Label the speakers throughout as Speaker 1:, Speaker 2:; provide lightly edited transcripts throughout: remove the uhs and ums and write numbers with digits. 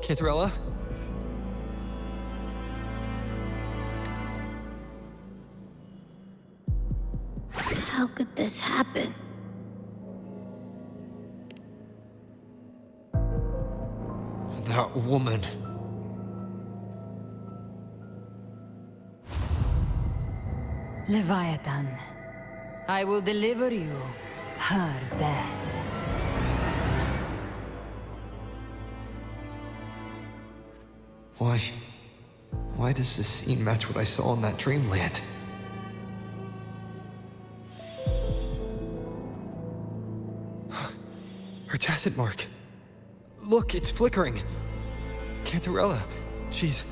Speaker 1: Cantarella?
Speaker 2: How could this happen?
Speaker 1: That woman.
Speaker 3: Leviathan, I will deliver you her death.
Speaker 1: Why does this scene match what I saw in that dreamland? Her tacit mark. Look, it's flickering. Cantarella, she's...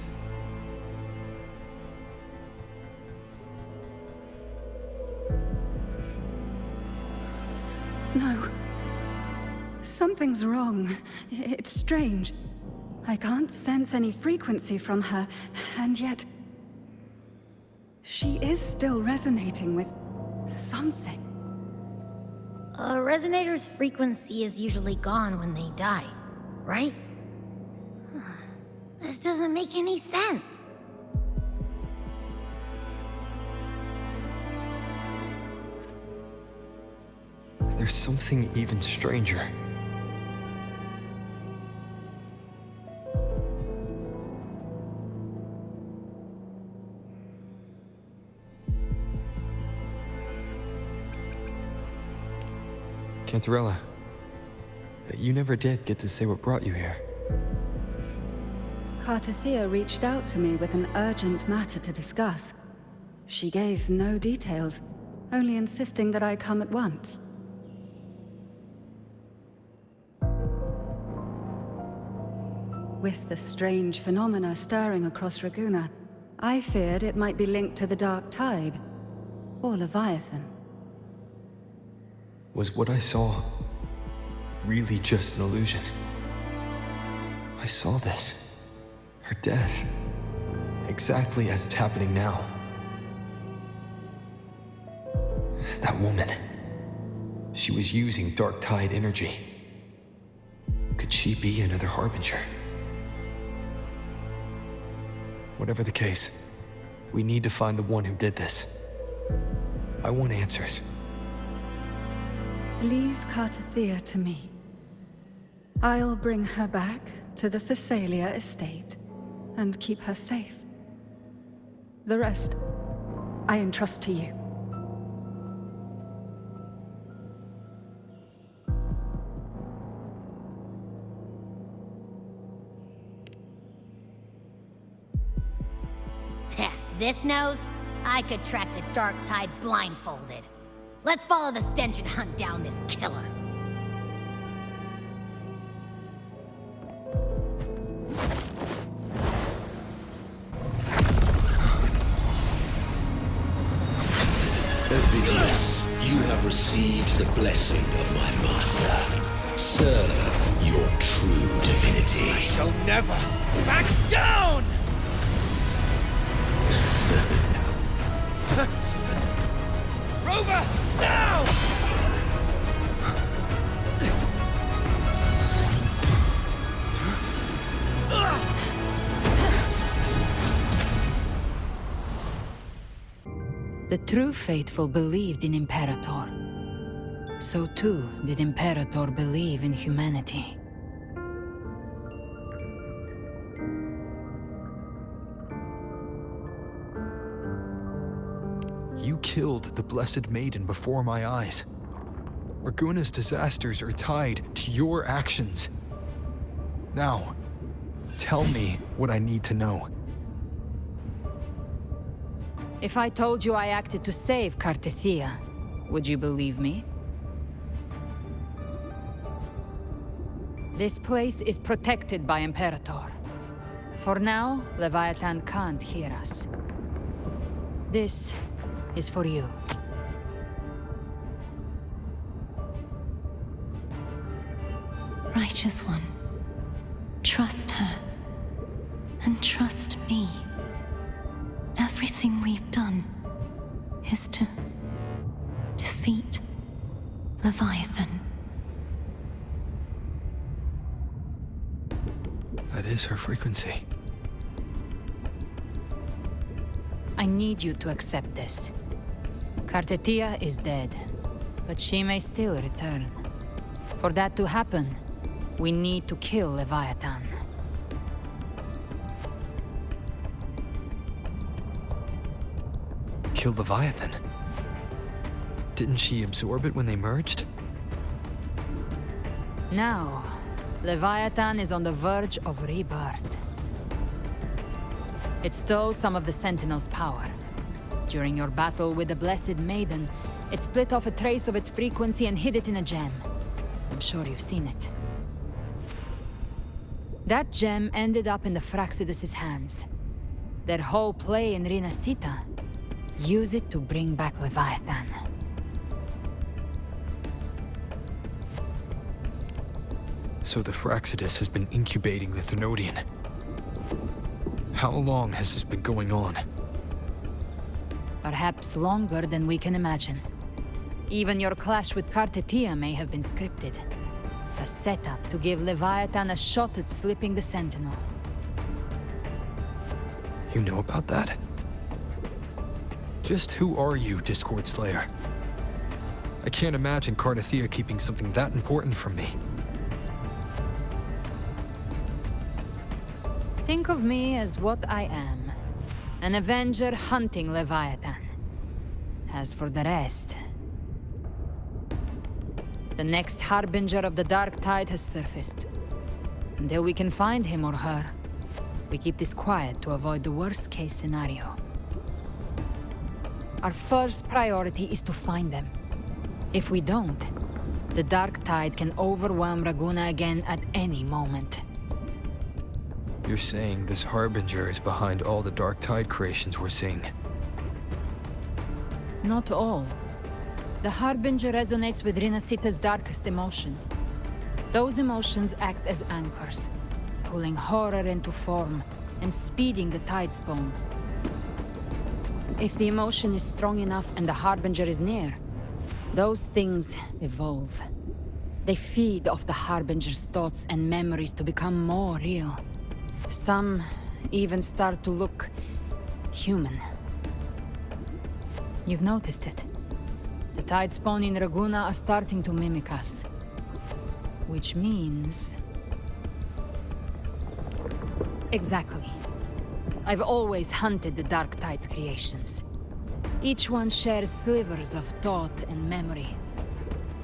Speaker 4: No. Something's wrong. It's strange. I can't sense any frequency from her, and yet... she is still resonating with... something.
Speaker 2: A resonator's frequency is usually gone when they die, right? This doesn't make any sense.
Speaker 1: There's something even stranger. Cantarella, you never did get to say what brought you here.
Speaker 4: Cartathea reached out to me with an urgent matter to discuss. She gave no details, only insisting that I come at once. With the strange phenomena stirring across Raguna, I feared it might be linked to the Dark Tide, or Leviathan.
Speaker 1: Was what I saw really just an illusion? I saw this. Her death. Exactly as it's happening now. That woman. She was using Dark Tide energy. Could she be another Harbinger? Whatever the case, we need to find the one who did this. I want answers.
Speaker 4: Leave Cartathea to me. I'll bring her back to the Phasalia estate and keep her safe. The rest, I entrust to you.
Speaker 2: This nose? I could track the Dark Tide blindfolded. Let's follow the stench and hunt down this killer.
Speaker 5: Ovidius, you have received the blessing of my master. Serve your true divinity.
Speaker 6: I shall never back down! Rover, now!
Speaker 3: The true faithful believed in Imperator. So too did Imperator believe in humanity.
Speaker 1: You killed the Blessed Maiden before my eyes. Raguna's disasters are tied to your actions. Now, tell me what I need to know.
Speaker 3: If I told you I acted to save Cartathea, would you believe me? This place is protected by Imperator. For now, Leviathan can't hear us. This is for you.
Speaker 7: Righteous One, trust her, and trust me. Everything we've done is to defeat Leviathan.
Speaker 1: That is her frequency.
Speaker 3: I need you to accept this. Kartetia is dead, but she may still return. For that to happen, we need to kill Leviathan.
Speaker 1: Kill Leviathan? Didn't she absorb it when they merged?
Speaker 3: Now, Leviathan is on the verge of rebirth. It stole some of the Sentinel's power. During your battle with the Blessed Maiden, it split off a trace of its frequency and hid it in a gem. I'm sure you've seen it. That gem ended up in the Phraxidus' hands. Their whole play in Rinasita, use it to bring back Leviathan.
Speaker 1: So the Phraxidus has been incubating the Threnodian. How long has this been going on?
Speaker 3: Perhaps longer than we can imagine. Even your clash with Kartetia may have been scripted. A setup to give Leviathan a shot at slipping the Sentinel.
Speaker 1: You know about that? Just who are you, Discord Slayer? I can't imagine Kartetia keeping something that important from me.
Speaker 3: Think of me as what I am. An Avenger hunting Leviathan. As for the rest... The next Harbinger of the Dark Tide has surfaced. Until we can find him or her, we keep this quiet to avoid the worst-case scenario. Our first priority is to find them. If we don't, the Dark Tide can overwhelm Raguna again at any moment.
Speaker 1: You're saying this Harbinger is behind all the Dark Tide creations we're seeing?
Speaker 3: Not all. The Harbinger resonates with Rinasita's darkest emotions. Those emotions act as anchors, pulling horror into form and speeding the Tidespawn. If the emotion is strong enough and the Harbinger is near, those things evolve. They feed off the Harbinger's thoughts and memories to become more real. Some even start to look human. You've noticed it. The Tidespawn in Raguna are starting to mimic us. Which means... Exactly. I've always hunted the Dark Tide's creations. Each one shares slivers of thought and memory.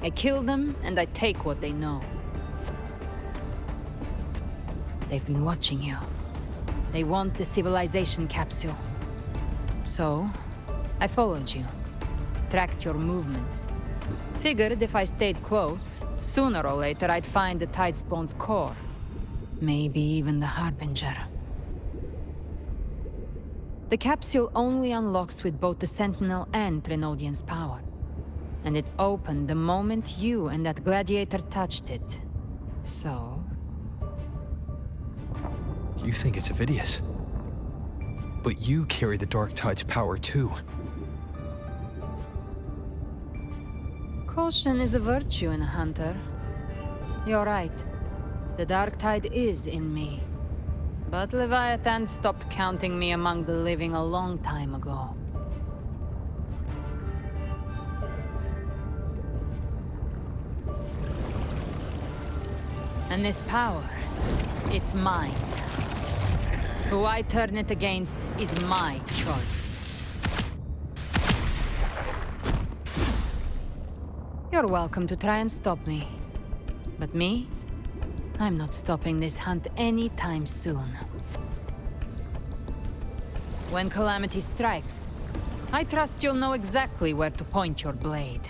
Speaker 3: I kill them, and I take what they know. They've been watching you. They want the civilization capsule. So, I followed you. Tracked your movements. Figured if I stayed close, sooner or later I'd find the Tidespawn's core. Maybe even the Harbinger. The capsule only unlocks with both the Sentinel and Threnodian's power. And it opened the moment you and that gladiator touched it. So...
Speaker 1: You think it's Avidius. But you carry the Dark Tide's power too.
Speaker 3: Caution is a virtue in a hunter. You're right. The Dark Tide is in me. But Leviathan stopped counting me among the living a long time ago. And this power, it's mine. Who I turn it against is my choice. You're welcome to try and stop me. But me? I'm not stopping this hunt anytime soon. When calamity strikes, I trust you'll know exactly where to point your blade.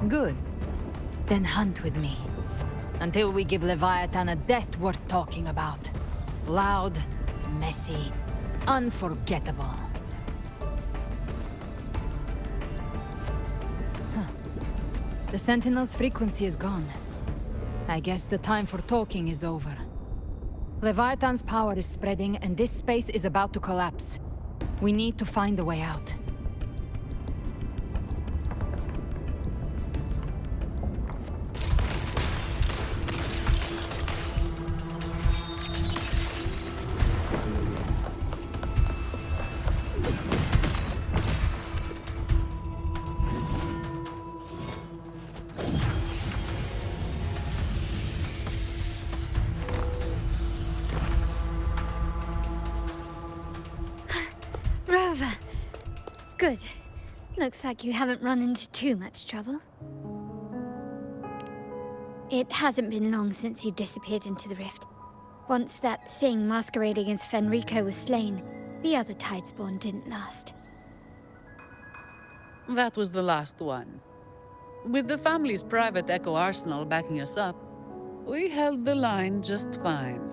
Speaker 3: Good. Then hunt with me. Until we give Leviathan a death worth talking about. Loud, messy, unforgettable. The Sentinel's frequency is gone. I guess the time for talking is over. Leviathan's power is spreading and this space is about to collapse. We need to find a way out.
Speaker 2: Rover. Good. Looks like you haven't run into too much trouble. It hasn't been long since you disappeared into the rift. Once that thing masquerading as Fenrico was slain, the other Tidespawn didn't last.
Speaker 8: That was the last one. With the family's private Echo arsenal backing us up, we held the line just fine.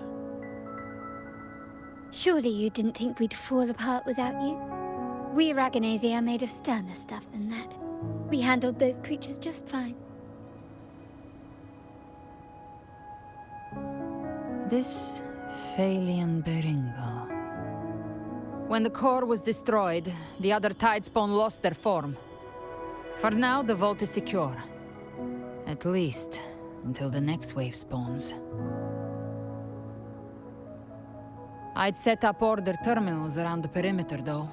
Speaker 2: Surely you didn't think we'd fall apart without you? We Raganesi are made of sterner stuff than that. We handled those creatures just fine.
Speaker 3: This Phalian Beringal. When the core was destroyed, the other Tidespawn lost their form. For now, the vault is secure. At least, until the next wave spawns. I'd set up order terminals around the perimeter, though.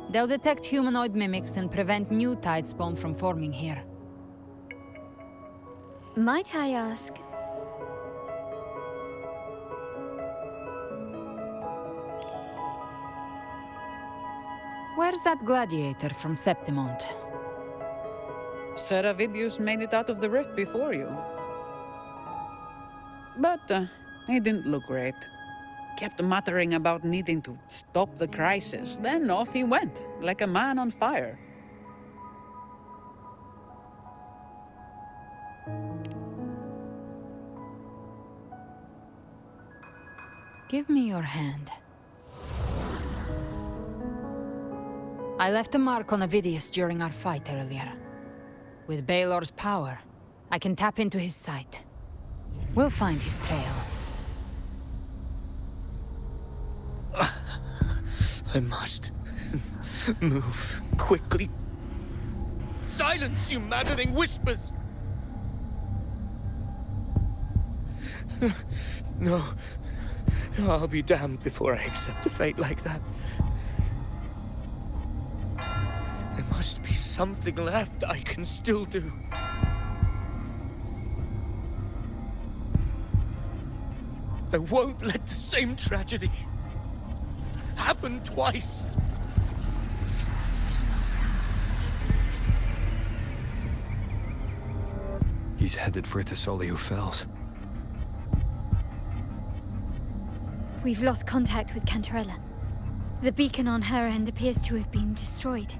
Speaker 3: They'll detect humanoid mimics and prevent new Tidespawn from forming here.
Speaker 2: Might I ask?
Speaker 3: Where's that gladiator from Septimont?
Speaker 8: Seravidius made it out of the rift before you. But he didn't look great. Kept muttering about needing to stop the crisis, then off he went, like a man on fire.
Speaker 3: Give me your hand. I left a mark on Avidius during our fight earlier. With Baelor's power, I can tap into his sight. We'll find his trail.
Speaker 6: I must move quickly. Silence, you maddening whispers! No. I'll be damned before I accept a fate like that. There must be something left I can still do. I won't let the same tragedy happen twice.
Speaker 1: He's headed for Thessalio Fells.
Speaker 2: We've lost contact with Cantarella. The beacon on her end appears to have been destroyed.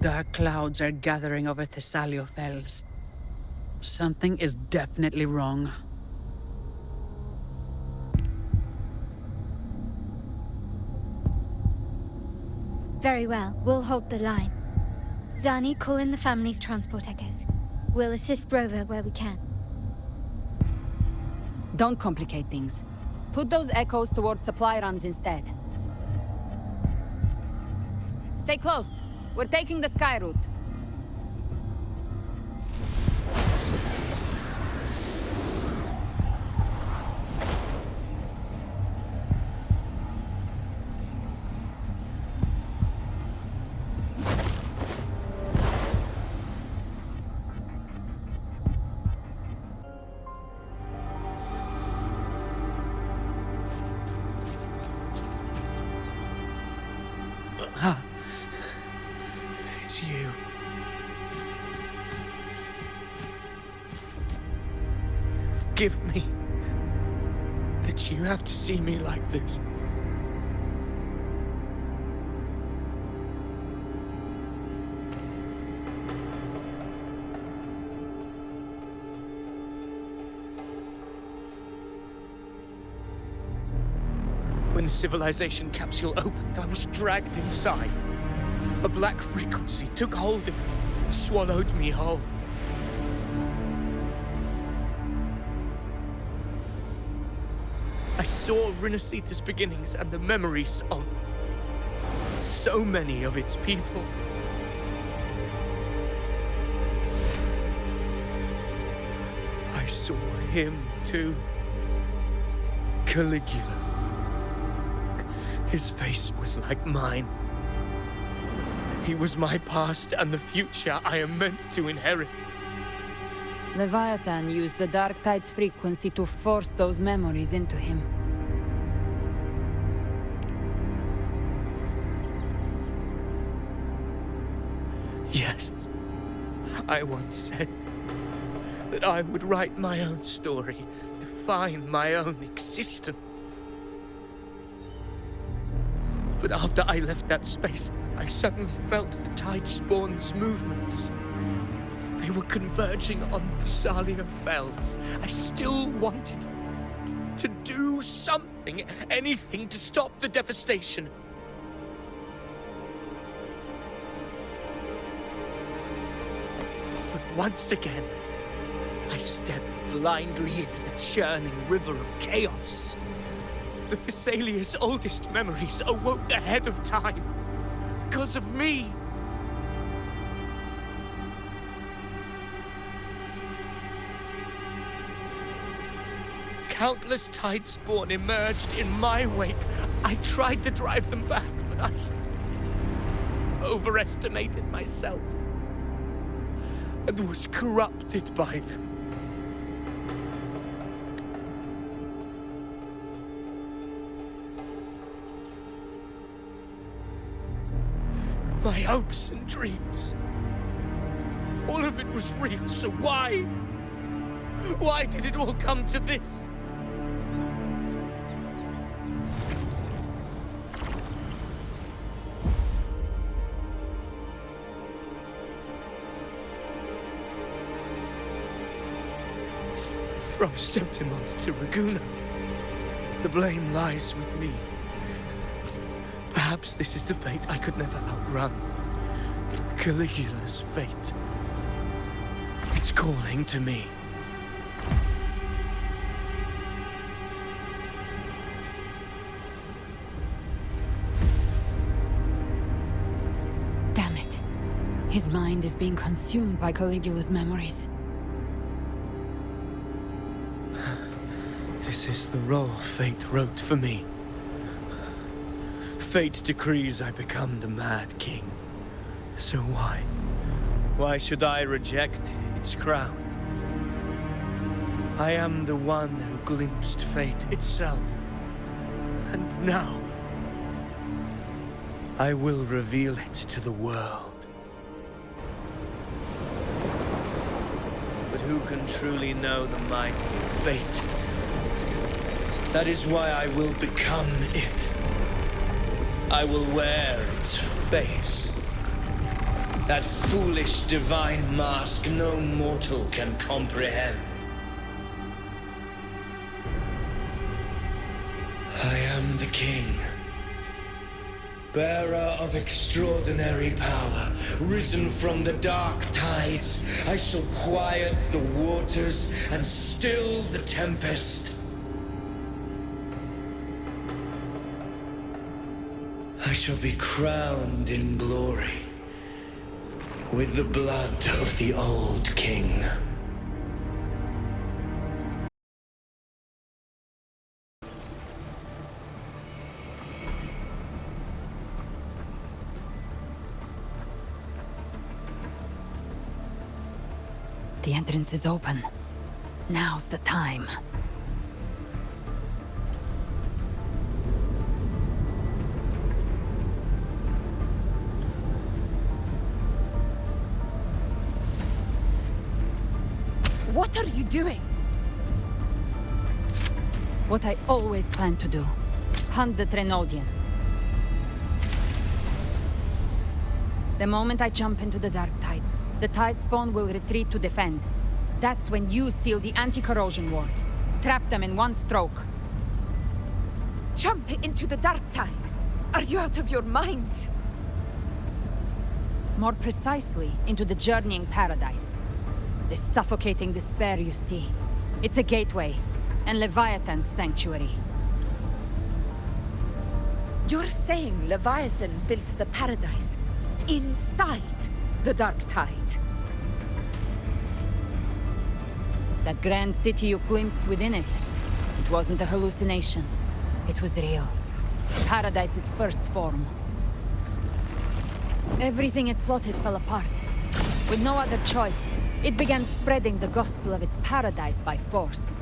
Speaker 8: Dark clouds are gathering over Thessalio Fells. Something is definitely wrong.
Speaker 2: Very well, we'll hold the line. Zani, call in the family's transport echoes. We'll assist Rover where we can.
Speaker 3: Don't complicate things. Put those echoes towards supply runs instead. Stay close. We're taking the sky route.
Speaker 6: It's you. Forgive me that you have to see me like this. When the civilization capsule opened, I was dragged inside. A black frequency took hold of me, swallowed me whole. I saw Rinasita's beginnings and the memories of so many of its people. I saw him too. Caligula. His face was like mine. He was my past and the future I am meant to inherit.
Speaker 3: Leviathan used the Dark Tide's frequency to force those memories into him.
Speaker 6: Yes, I once said that I would write my own story, define my own existence. But after I left that space, I suddenly felt the Tidespawn's movements. They were converging on Thessalia Fells. I still wanted to do something, anything to stop the devastation. But once again, I stepped blindly into the churning river of chaos. The Thessalia's oldest memories awoke ahead of time. Because of me. Countless Tidespawn emerged in my wake. I tried to drive them back, but I overestimated myself and was corrupted by them. My hopes and dreams. All of it was real, so why? Why did it all come to this? From Septimont to Raguna, the blame lies with me. Perhaps this is the fate I could never outrun. Caligula's fate. It's calling to me.
Speaker 3: Damn it. His mind is being consumed by Caligula's memories.
Speaker 6: This is the role fate wrote for me. Fate decrees I become the Mad King. So why? Why should I reject its crown? I am the one who glimpsed fate itself. And now, I will reveal it to the world. But who can truly know the might of fate? That is why I will become it. I will wear its face. That foolish divine mask no mortal can comprehend. I am the king, bearer of extraordinary power, risen from the dark tides. I shall quiet the waters and still the tempest. I shall be crowned in glory with the blood of the old king.
Speaker 3: The entrance is open. Now's the time.
Speaker 9: What are you doing?
Speaker 3: What I always planned to do. Hunt the Threnodian. The moment I jump into the Dark Tide, the Tidespawn will retreat to defend. That's when you seal the anti-corrosion ward. Trap them in one stroke.
Speaker 9: Jump into the Dark Tide? Are you out of your minds?
Speaker 3: More precisely, into the journeying paradise. The suffocating despair you see. It's a gateway, and Leviathan's sanctuary.
Speaker 9: You're saying Leviathan built the paradise inside the Dark Tide?
Speaker 3: That grand city you glimpsed within it, it wasn't a hallucination. It was real. Paradise's first form. Everything it plotted fell apart. With no other choice, it began spreading the gospel of its paradise by force.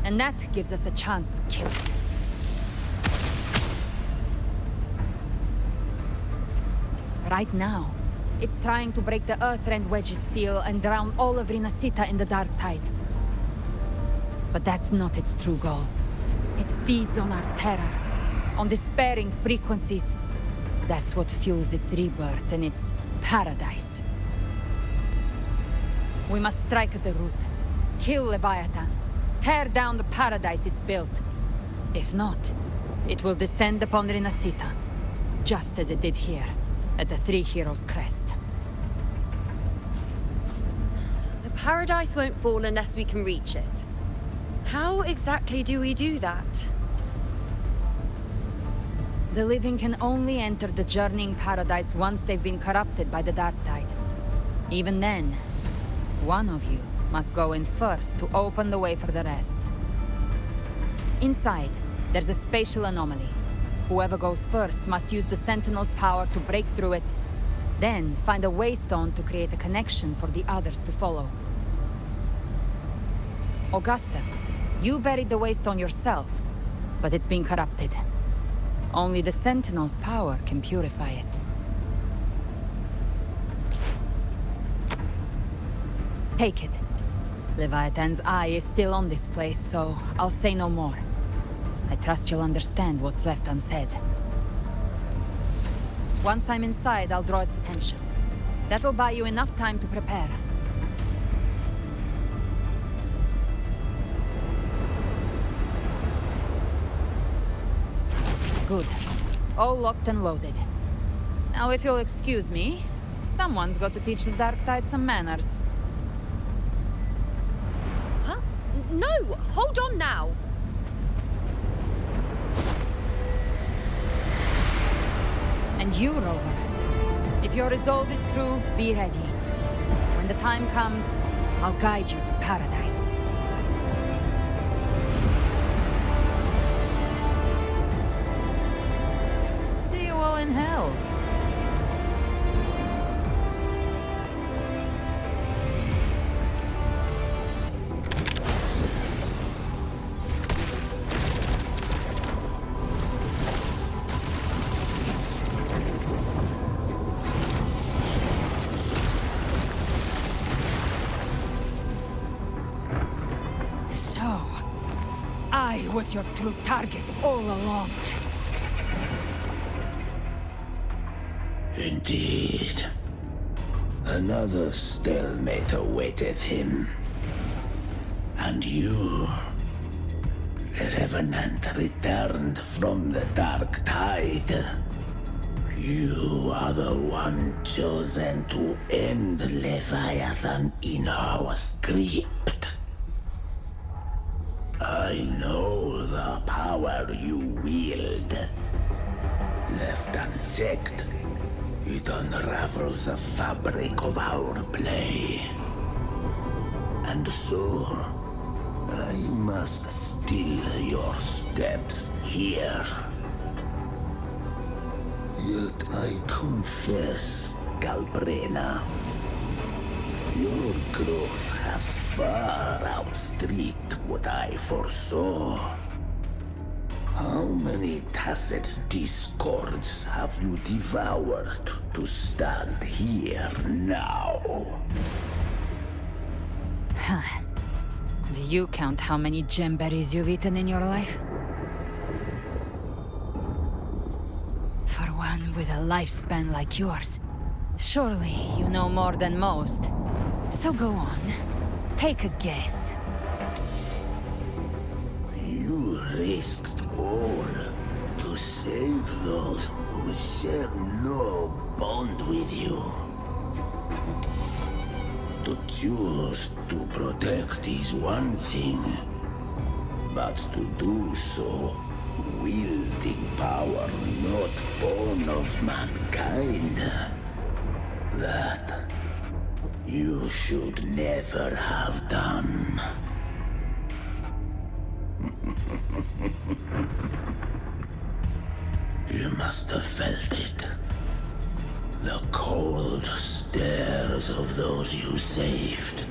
Speaker 3: And that gives us a chance to kill it. Right now, it's trying to break the Earthrend Wedge's seal and drown all of Rinasita in the Dark Tide. But that's not its true goal. It feeds on our terror, on despairing frequencies. That's what fuels its rebirth and its paradise. We must strike at the root, kill Leviathan, tear down the paradise it's built. If not, it will descend upon Rinasita, just as it did here, at the Three Heroes' Crest.
Speaker 10: The paradise won't fall unless we can reach it. How exactly do we do that?
Speaker 3: The living can only enter the journeying paradise once they've been corrupted by the Dark Tide. Even then, one of you must go in first to open the way for the rest. Inside, there's a spatial anomaly. Whoever goes first must use the Sentinel's power to break through it, then find a waystone to create a connection for the others to follow. Augusta, you buried the waystone yourself, but it's been corrupted. Only the Sentinel's power can purify it. Take it. Leviathan's eye is still on this place, so I'll say no more. I trust you'll understand what's left unsaid. Once I'm inside, I'll draw its attention. That'll buy you enough time to prepare. Good. All locked and loaded. Now, if you'll excuse me, someone's got to teach the Dark Tide some manners.
Speaker 10: Huh? No! Hold on now!
Speaker 3: And you, Rover. If your resolve is true, be ready. When the time comes, I'll guide you to paradise. See you all in hell. I was your true target all along.
Speaker 5: Indeed. Another stalemate awaited him. And you, the Revenant, returned from the Dark Tide. You are the one chosen to end Leviathan in our script. I know the power you wield. Left unchecked, it unravels the fabric of our play. And so, I must steal your steps here. Yet I confess, Galbrena, your growth hath far outstripped what I foresaw. How many tacit discords have you devoured to stand here now?
Speaker 3: Do you count how many gemberries you've eaten in your life? For one with a lifespan like yours, surely you know more than most. So go on, take a guess.
Speaker 5: You risked all to save those who share no bond with you. To choose to protect is one thing, but to do so wielding power not born of mankind. That you should never have done. You must have felt it. The cold stares of those you saved.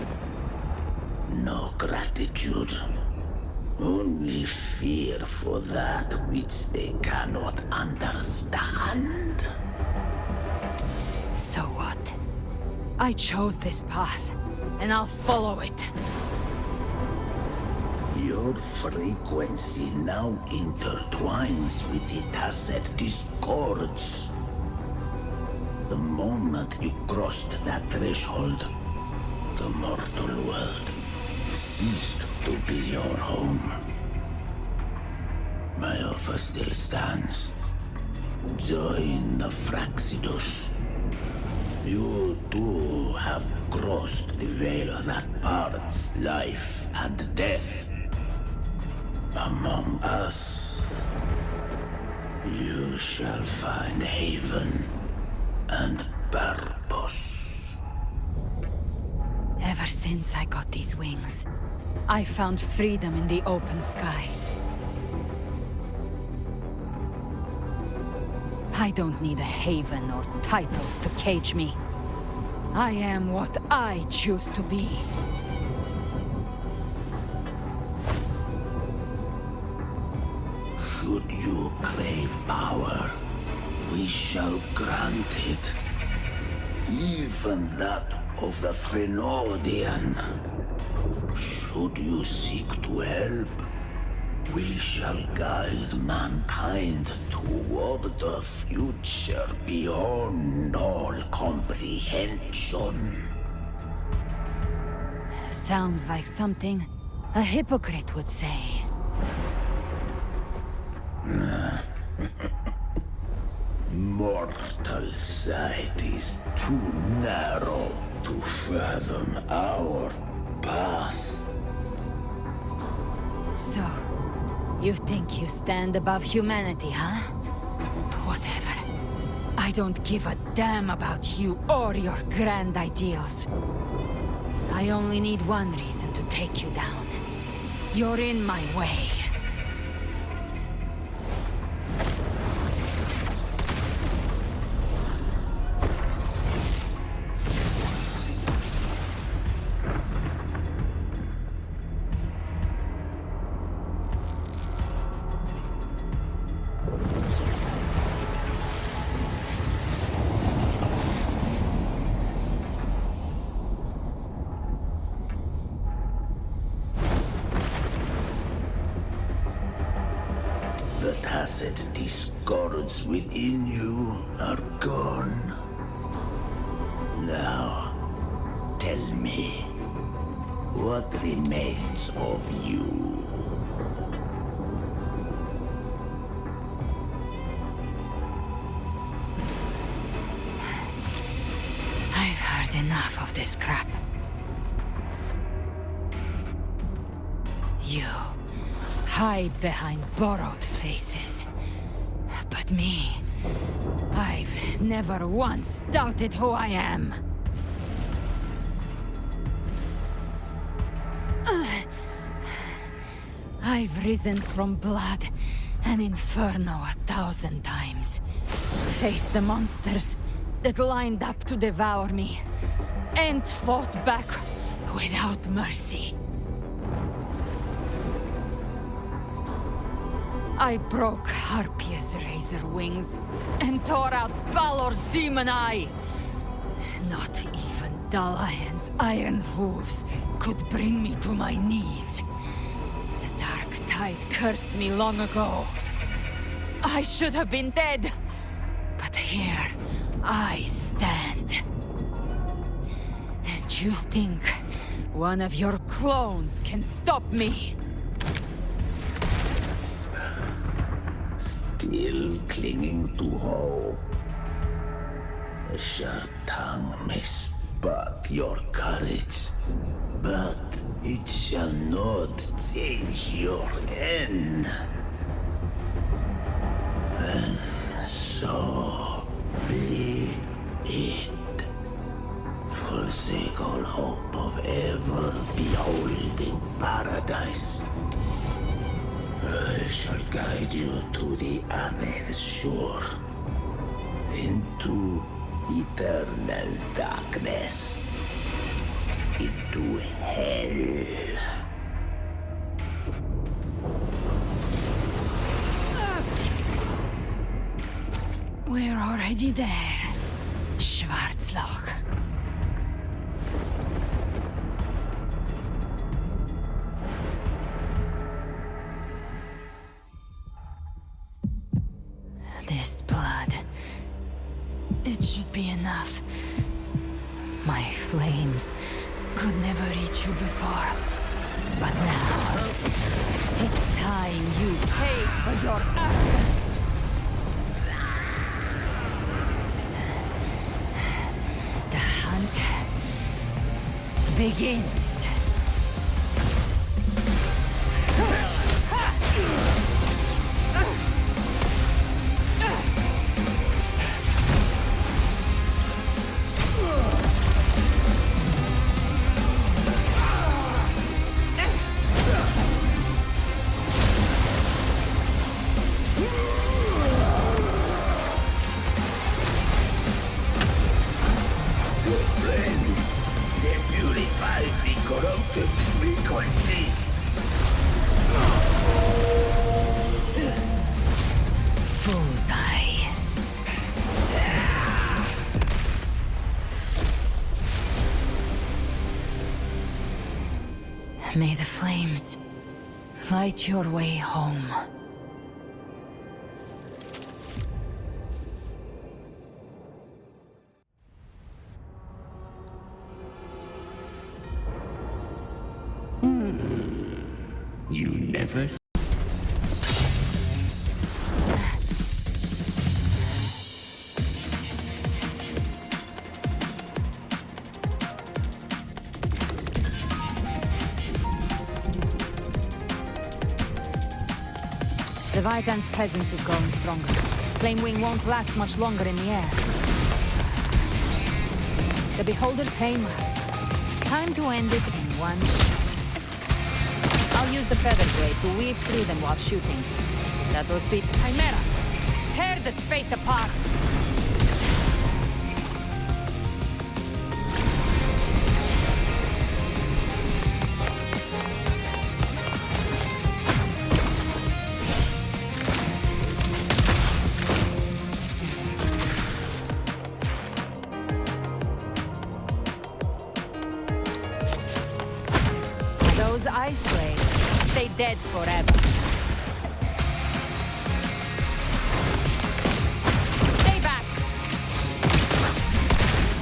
Speaker 5: No gratitude. Only fear for that which they cannot understand.
Speaker 3: So what? I chose this path, and I'll follow it.
Speaker 5: Your frequency now intertwines with the tacet discords. The moment you crossed that threshold, the mortal world ceased to be your home. My offer still stands. Join the Fraxidus. You too have crossed the veil that parts life and death. Among us, you shall find haven and purpose.
Speaker 3: Ever since I got these wings, I found freedom in the open sky. I don't need a haven or titles to cage me. I am what I choose to be.
Speaker 5: Should you crave power, we shall grant it. Even that of the Threnodian. Should you seek to help, we shall guide mankind toward a future beyond all comprehension.
Speaker 3: Sounds like something a hypocrite would say.
Speaker 5: Mortal sight is too narrow to fathom our path.
Speaker 3: So, you think you stand above humanity, huh? Whatever. I don't give a damn about you or your grand ideals. I only need one reason to take you down. You're in my way.
Speaker 5: The tacit discords within you are gone. Now, tell me, what remains of you?
Speaker 3: I've heard enough of this crap. You hide behind borrowed faces. But me, I've never once doubted who I am. I've risen from blood and inferno 1,000 times. Faced the monsters that lined up to devour me, and fought back without mercy. I broke Harpia's razor wings and tore out Balor's demon eye. Not even Dalahan's iron hooves could bring me to my knees. The dark tide cursed me long ago. I should have been dead, but here I stand. And you think one of your clones can stop me?
Speaker 5: Still clinging to hope. A sharp tongue may spark your courage, but it shall not change your end. I shall guide you to the Amet's shore, into eternal darkness, into hell.
Speaker 3: We're already there, Schwarzloch. This blood... it should be enough. My flames could never reach you before. But now... it's time you pay for your actions! The hunt... begins! May the flames light your way home.
Speaker 5: You never...
Speaker 3: The Leviathan's presence is growing stronger. Flamewing won't last much longer in the air. The Beholder claim right. Time to end it in one shot. I'll use the feather blade to weave through them while shooting. That'll speed the Chimera. Tear the space apart! Those ice blades stay dead forever. Stay back!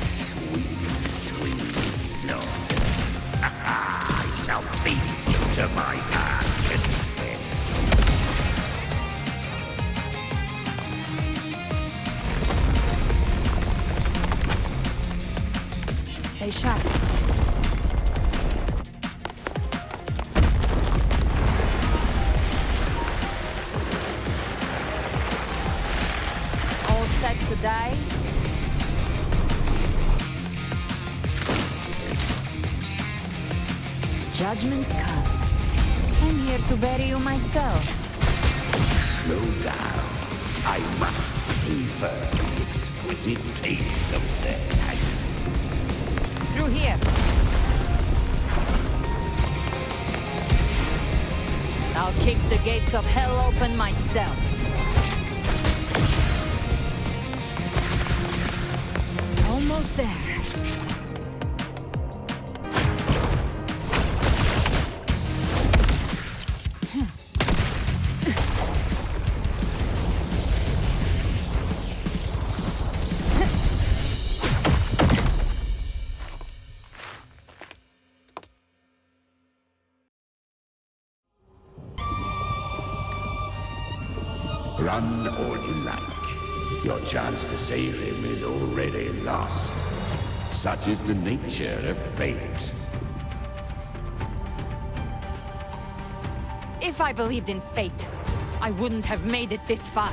Speaker 5: Sweet, sweet snort. I shall feast you to my heart's content.
Speaker 3: Stay sharp. To die? Judgment's come. I'm here to bury you myself.
Speaker 5: Slow down. I must savor the exquisite taste of death.
Speaker 3: Through here. I'll kick the gates of hell open myself. Almost there.
Speaker 5: Run all you like. Your chance to save him is already lost. Such is the nature of fate.
Speaker 3: If I believed in fate, I wouldn't have made it this far.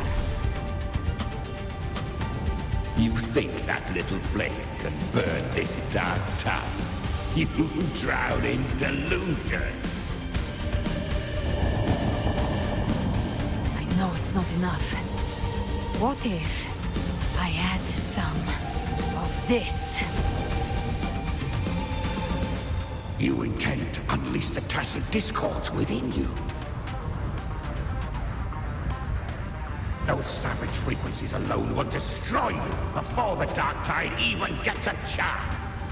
Speaker 5: You think that little flame can burn this dark town? You drown in delusion.
Speaker 3: that's not enough. What if I add some of this?
Speaker 5: You intend to unleash the tacit discords within you. Those savage frequencies alone will destroy you before the Dark Tide even gets a chance.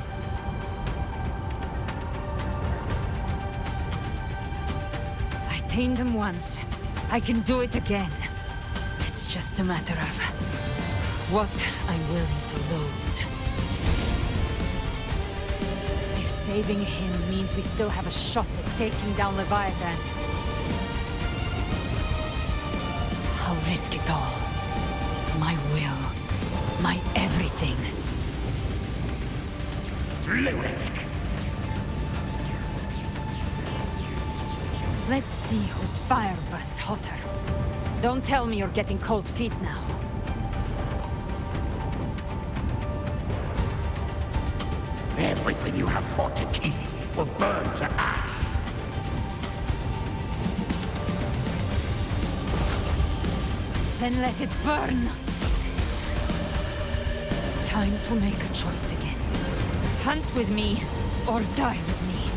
Speaker 3: I tamed them once. I can do it again. It's just a matter of what I'm willing to lose. If saving him means we still have a shot at taking down Leviathan, I'll risk it all. My will. My everything.
Speaker 5: Lunatic!
Speaker 3: Let's see whose fire burns hotter. Don't tell me you're getting cold feet now.
Speaker 5: Everything you have fought to keep will burn to ash.
Speaker 3: Then let it burn! Time to make a choice again. Hunt with me, or die with me.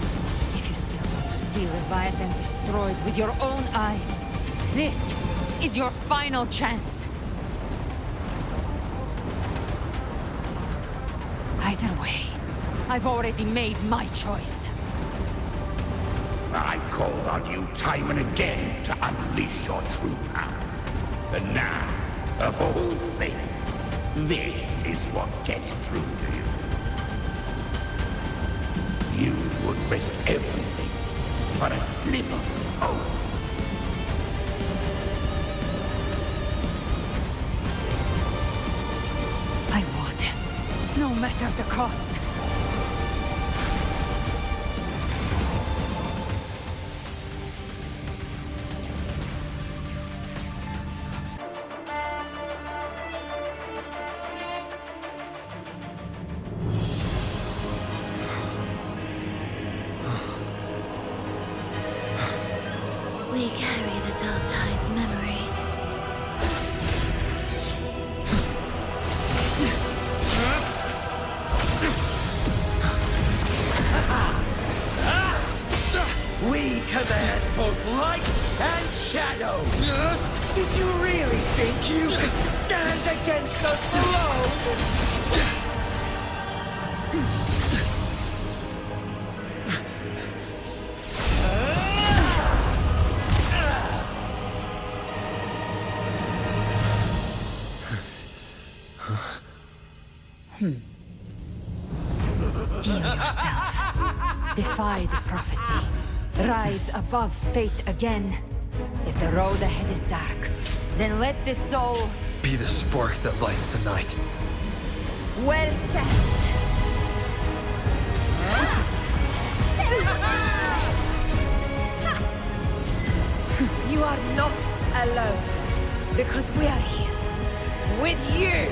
Speaker 3: If you still want to see Leviathan destroyed with your own eyes, this is your final chance. Either way, I've already made my choice.
Speaker 5: I called on you time and again to unleash your true power. And now, of all things, this is what gets through to you. You would risk everything for a sliver of hope.
Speaker 3: I would, no matter the cost.
Speaker 7: We carry the Dark Tide's memories.
Speaker 6: We command both light and shadow! Did you really think you could stand against us alone?
Speaker 3: Steel yourself. Defy the prophecy. Rise above fate again. If the road ahead is dark, then let this soul
Speaker 1: Be the spark that lights the night.
Speaker 9: Well said. You are not alone, because we are here with you.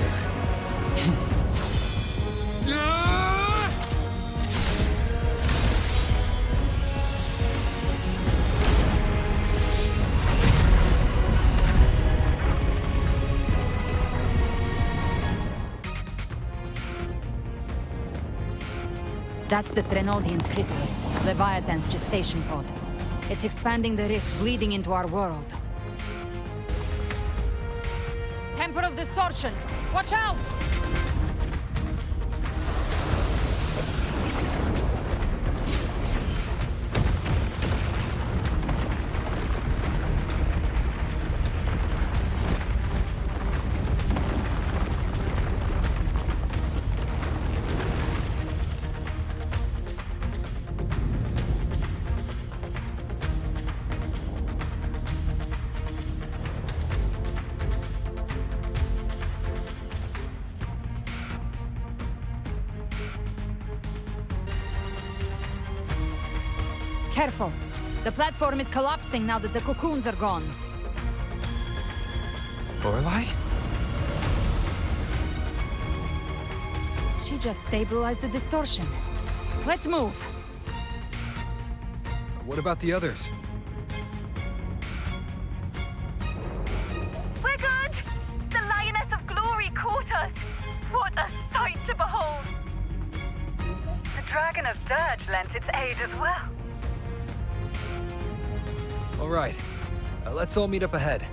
Speaker 3: That's the Threnodian's chrysalis, Leviathan's gestation pod. It's expanding the rift, bleeding into our world. Temporal distortions! Watch out! Careful. The platform is collapsing now that the cocoons are gone.
Speaker 1: Lorelei?
Speaker 3: She just stabilized the distortion. Let's move.
Speaker 1: What about the others?
Speaker 11: of Dirge lent its aid as well.
Speaker 1: All right, let's all meet up ahead.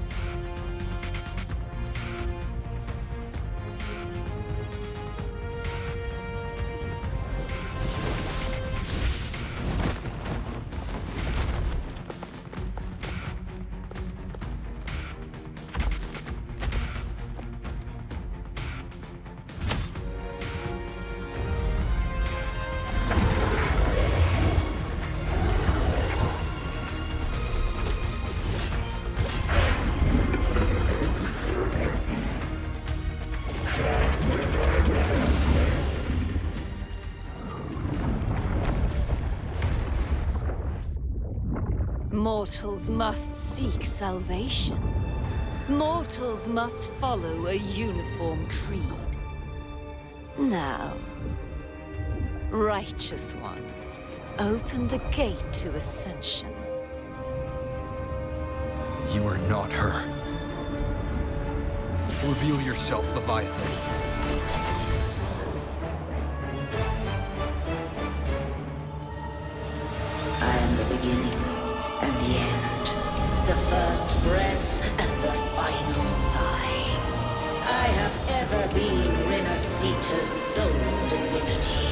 Speaker 7: Mortals must seek salvation. Mortals must follow a uniform creed. Now, Righteous One, open the gate to ascension.
Speaker 1: You are not her. Reveal yourself, Leviathan.
Speaker 12: I am the beginning and the end, the first breath and the final sigh. I have ever been Renacita's sole divinity.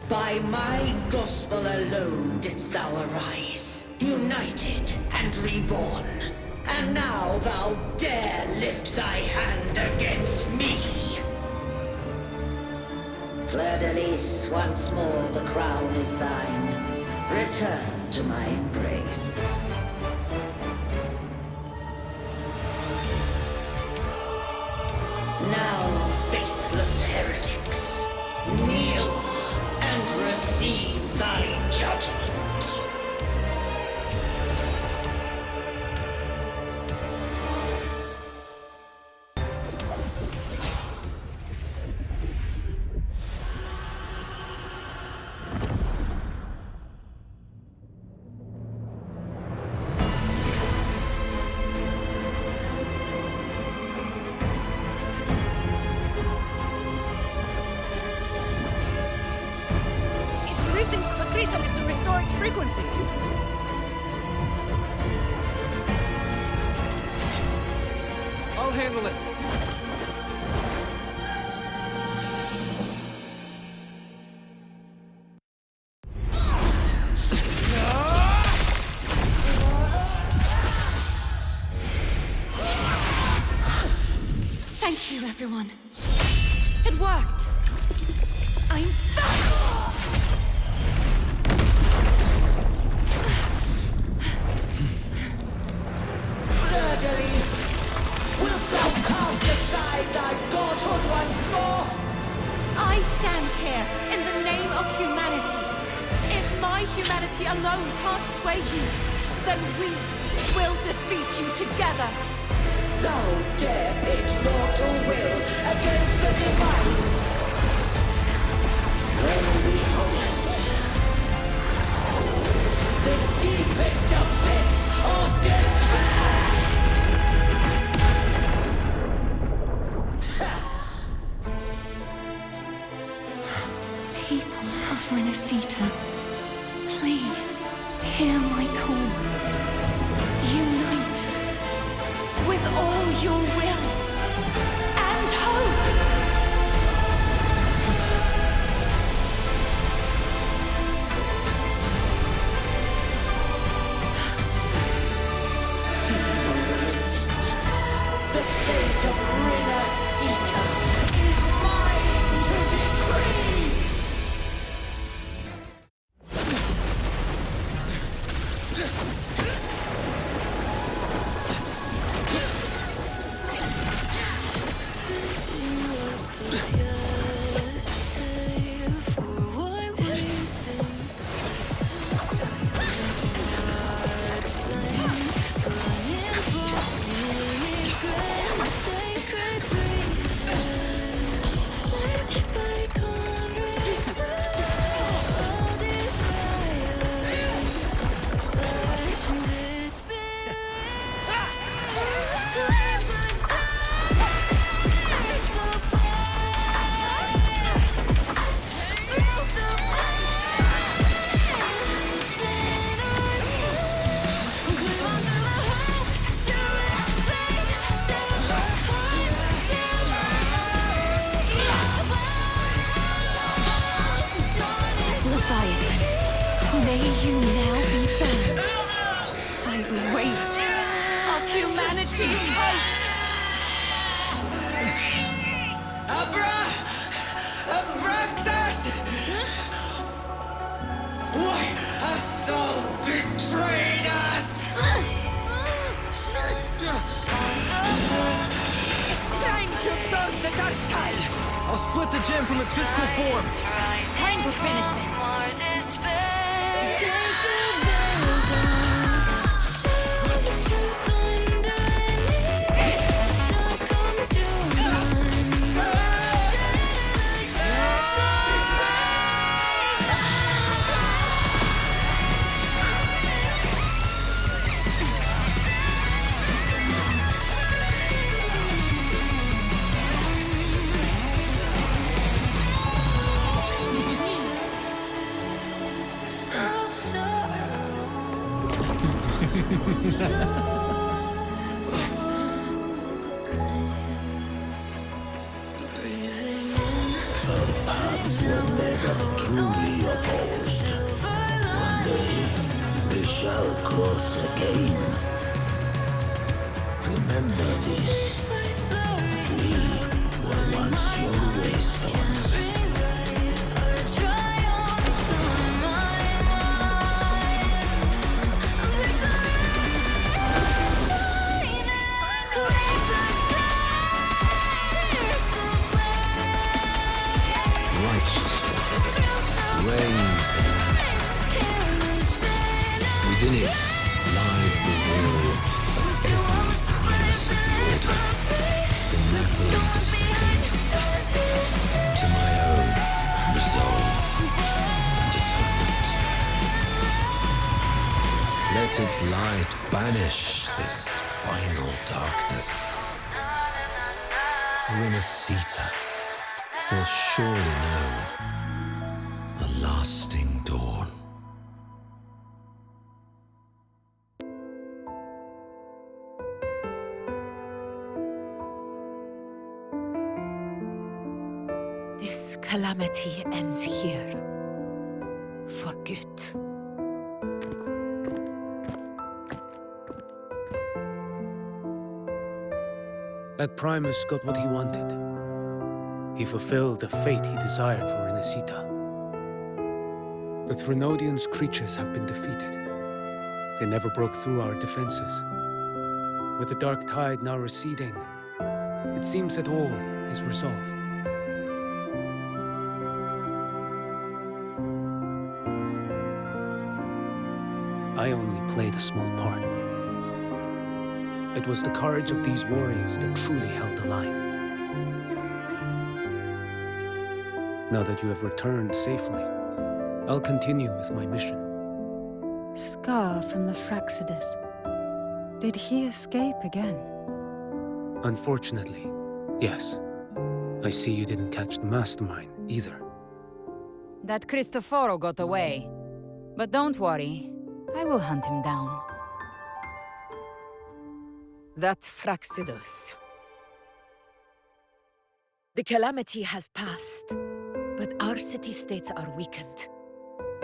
Speaker 12: By my gospel alone didst thou arise, united and reborn. And now thou dare lift thy hand against me. Fleur-de-Lis, once more the crown is thine. Return to my embrace. Now, faithless heretics, kneel and receive thy judgment.
Speaker 13: To restore its frequencies.
Speaker 1: I'll handle it.
Speaker 7: Thank you, everyone. It worked. I'm back!
Speaker 12: Fleur-de-Lis, wilt thou cast aside thy godhood once more?
Speaker 7: I stand here in the name of humanity. If my humanity alone can't sway you, then we will defeat you together.
Speaker 12: Thou dare pit mortal will against the divine. Then behold, the deepest abyss of despair.
Speaker 4: People of Renacita, please hear my call. Unite with all your will and hope.
Speaker 12: Feeble resistance. The fate of Renacita is mine to decree.
Speaker 7: humanity's hopes!
Speaker 14: Abraxas! Why hast thou betrayed us?
Speaker 9: It's trying to absorb the dark tide.
Speaker 1: I'll split the gem from its physical form.
Speaker 9: Time to finish this.
Speaker 5: Paths were never truly opposed. One day, they shall cross again. Remember this. We were once your wastelands.
Speaker 15: Raise the land. Within it lies the will of every primus of the Order, from Napoli II to my own resolve and atonement. Let its light banish this final darkness. Renacita will surely know a lasting dawn.
Speaker 9: This calamity ends here. For good.
Speaker 6: That Primus got what he wanted. He fulfilled the fate he desired for Renacita. The Threnodian's creatures have been defeated. They never broke through our defenses. With the dark tide now receding, it seems that all is resolved. I only played a small part. It was the courage of these warriors that truly held the line. Now that you have returned safely, I'll continue with my mission.
Speaker 4: Scar from the Fraxidus. Did he escape again?
Speaker 6: Unfortunately, yes. I see you didn't catch the mastermind either.
Speaker 3: That Cristoforo got away. But don't worry, I will hunt him down.
Speaker 9: That Fraxidus. The calamity has passed, but our city-states are weakened.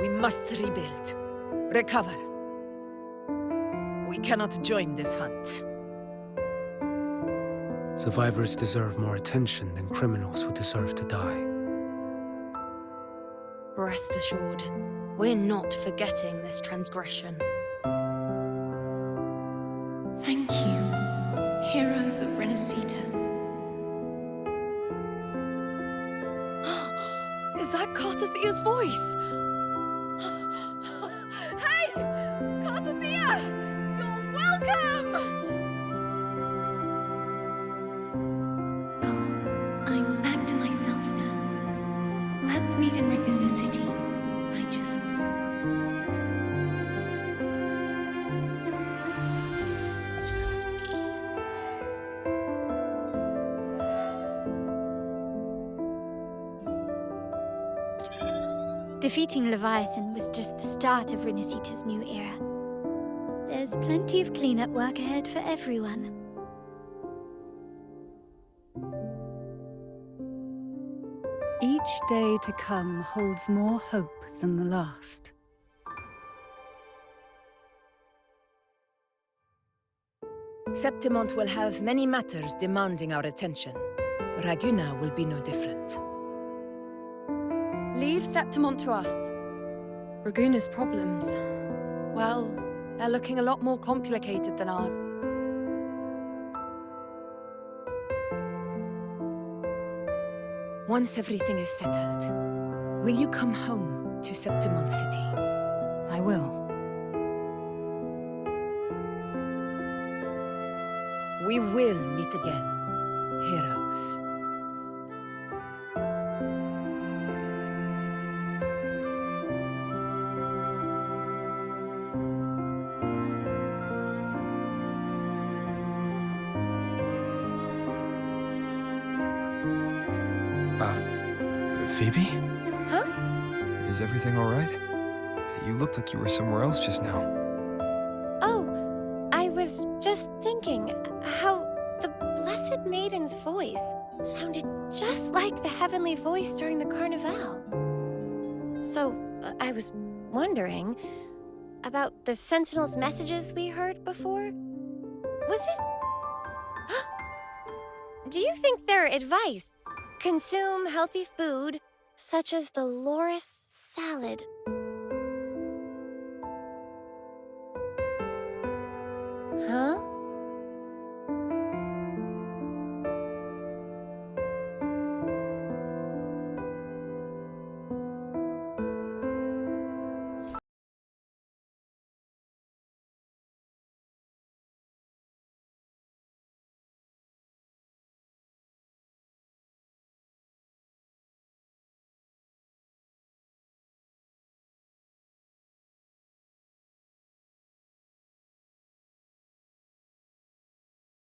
Speaker 9: We must rebuild, recover. We cannot join this hunt.
Speaker 6: Survivors deserve more attention than criminals who deserve to die.
Speaker 10: Rest assured, we're not forgetting this transgression.
Speaker 7: Thank you, heroes of Renacita.
Speaker 10: Is that Cartathia's voice? Hey! Cartathia! You're welcome!
Speaker 7: I'm back to myself now. Let's meet in Raguna City, righteous one.
Speaker 2: Defeating Leviathan was just the start of Renacita's new era. There's plenty of cleanup work ahead for everyone.
Speaker 4: Each day to come holds more hope than the last.
Speaker 9: Septimont will have many matters demanding our attention. Raguna will be no different.
Speaker 10: Leave Septimont to us. Raguna's problems, well, they're looking a lot more complicated than ours.
Speaker 9: Once everything is settled, will you come home to Septimont City?
Speaker 3: I will.
Speaker 9: We will meet again, heroes.
Speaker 1: Phoebe?
Speaker 10: Huh?
Speaker 1: Is everything all right? You looked like you were somewhere else just now.
Speaker 16: Oh, I was just thinking how the Blessed Maiden's voice sounded just like the heavenly voice during the Carnival. So, I was wondering about the Sentinel's messages we heard before. Was it? Do you think their advice, consume healthy food, such as the loris salad, huh?